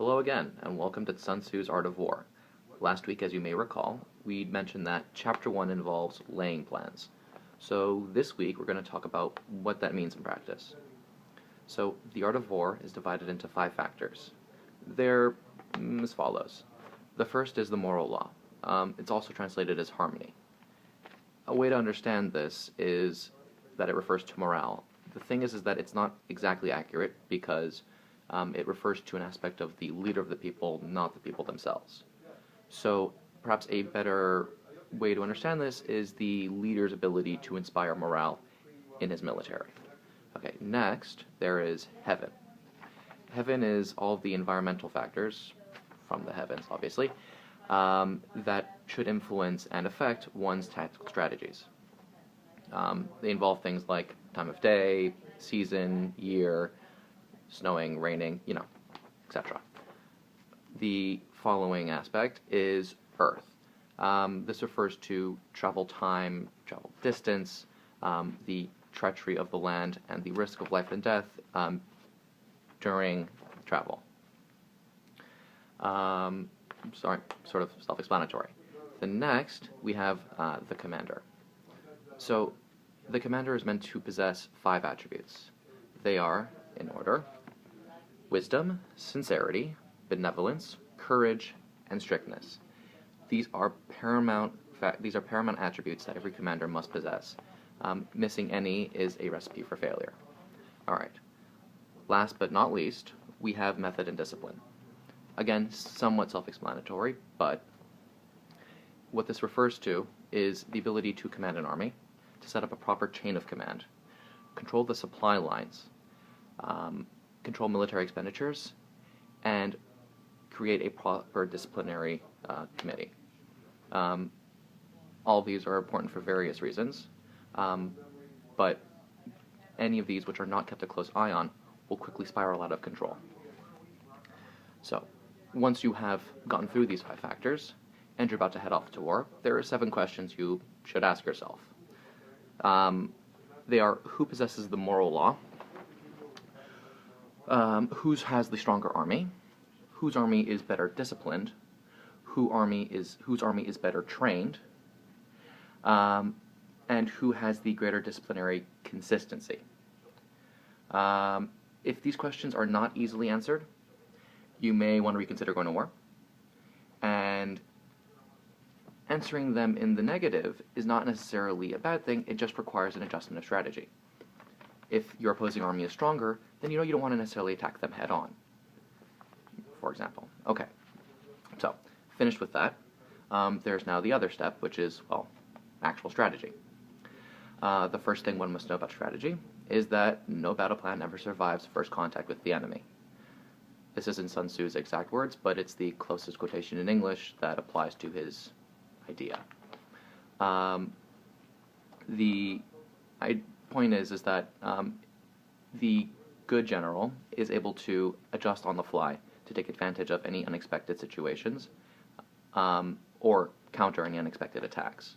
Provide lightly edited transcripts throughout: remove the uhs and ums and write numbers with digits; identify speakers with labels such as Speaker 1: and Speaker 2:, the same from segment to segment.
Speaker 1: Hello again, and welcome to Sun Tzu's Art of War. Last week, as you may recall, we mentioned that Chapter 1 involves laying plans. So this week, we're going to talk about what that means in practice. So the Art of War is divided into 5 factors. They're as follows. The first is the moral law. It's also translated as harmony. A way to understand this is that it refers to morale. The thing is that it's not exactly accurate because it refers to an aspect of the leader of the people, not the people themselves. So perhaps a better way to understand this is the leader's ability to inspire morale in his military. Okay, next there is heaven. Heaven is all of the environmental factors, from the heavens obviously, that should influence and affect one's tactical strategies. They involve things like time of day, season, year, snowing, raining, etc. The following aspect is Earth. This refers to travel time, travel distance, the treachery of the land, and the risk of life and death during travel. Sort of self-explanatory. Then next, we have the commander. So, the commander is meant to possess 5 attributes. They are, in order, wisdom, sincerity, benevolence, courage, and strictness. These are paramount attributes that every commander must possess. Missing any is a recipe for failure. Alright. Last but not least, we have method and discipline. Again, somewhat self-explanatory, but what this refers to is the ability to command an army, to set up a proper chain of command, control the supply lines, control military expenditures, and create a proper disciplinary committee. All of these are important for various reasons, but any of these which are not kept a close eye on will quickly spiral out of control. So, once you have gotten through these 5 factors, and you're about to head off to war, there are 7 questions you should ask yourself. They are, who possesses the moral law? Who has the stronger army? Whose army is better disciplined? Whose army is better trained? And who has the greater disciplinary consistency? If these questions are not easily answered, you may want to reconsider going to war. And answering them in the negative is not necessarily a bad thing, it just requires an adjustment of strategy. If your opposing army is stronger, then you don't want to necessarily attack them head on, for example. Okay, so, finished with that, there's now the other step, which is, well, actual strategy. The first thing one must know about strategy is that no battle plan ever survives first contact with the enemy. This isn't Sun Tzu's exact words, but it's the closest quotation in English that applies to his idea. The point is that the good general is able to adjust on the fly to take advantage of any unexpected situations or counter any unexpected attacks.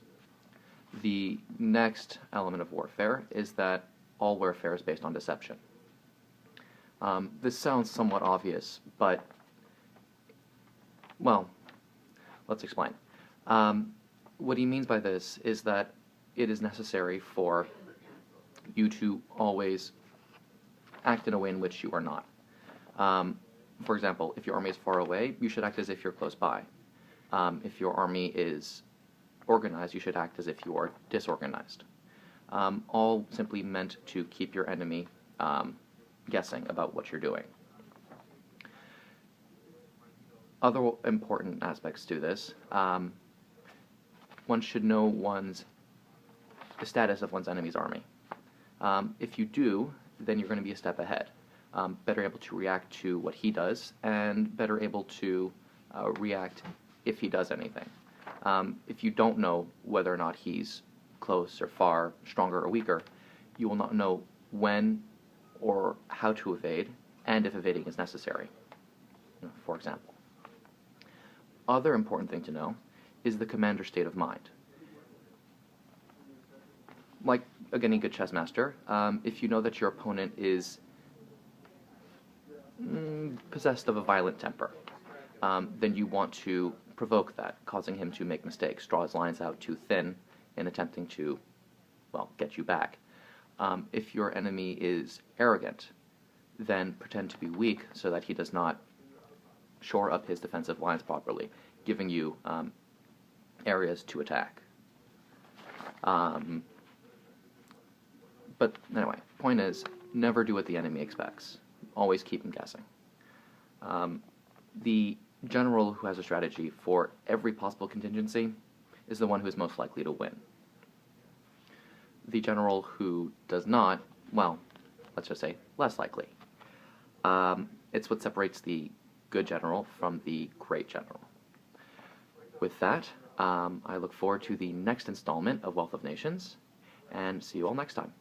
Speaker 1: The next element of warfare is that all warfare is based on deception. This sounds somewhat obvious, but, well, let's explain. What he means by this is that it is necessary for you to always act in a way in which you are not. For example, if your army is far away, you should act as if you're close by. If your army is organized, you should act as if you are disorganized. All simply meant to keep your enemy guessing about what you're doing. Other important aspects to this, one should know the status of one's enemy's army. If you do, then you're going to be a step ahead, better able to react to what he does, and better able to react if he does anything. If you don't know whether or not he's close or far, stronger or weaker, you will not know when or how to evade, and if evading is necessary, for example. Other important thing to know is the commander's state of mind. Like any good chess master, if you know that your opponent is possessed of a violent temper, then you want to provoke that, causing him to make mistakes, draw his lines out too thin in attempting to, well, get you back. If your enemy is arrogant, then pretend to be weak so that he does not shore up his defensive lines properly, giving you areas to attack. But anyway, point is, never do what the enemy expects. Always keep him guessing. The general who has a strategy for every possible contingency is the one who is most likely to win. The general who does not, well, let's just say less likely. It's what separates the good general from the great general. With that, I look forward to the next installment of Wealth of Nations, and see you all next time.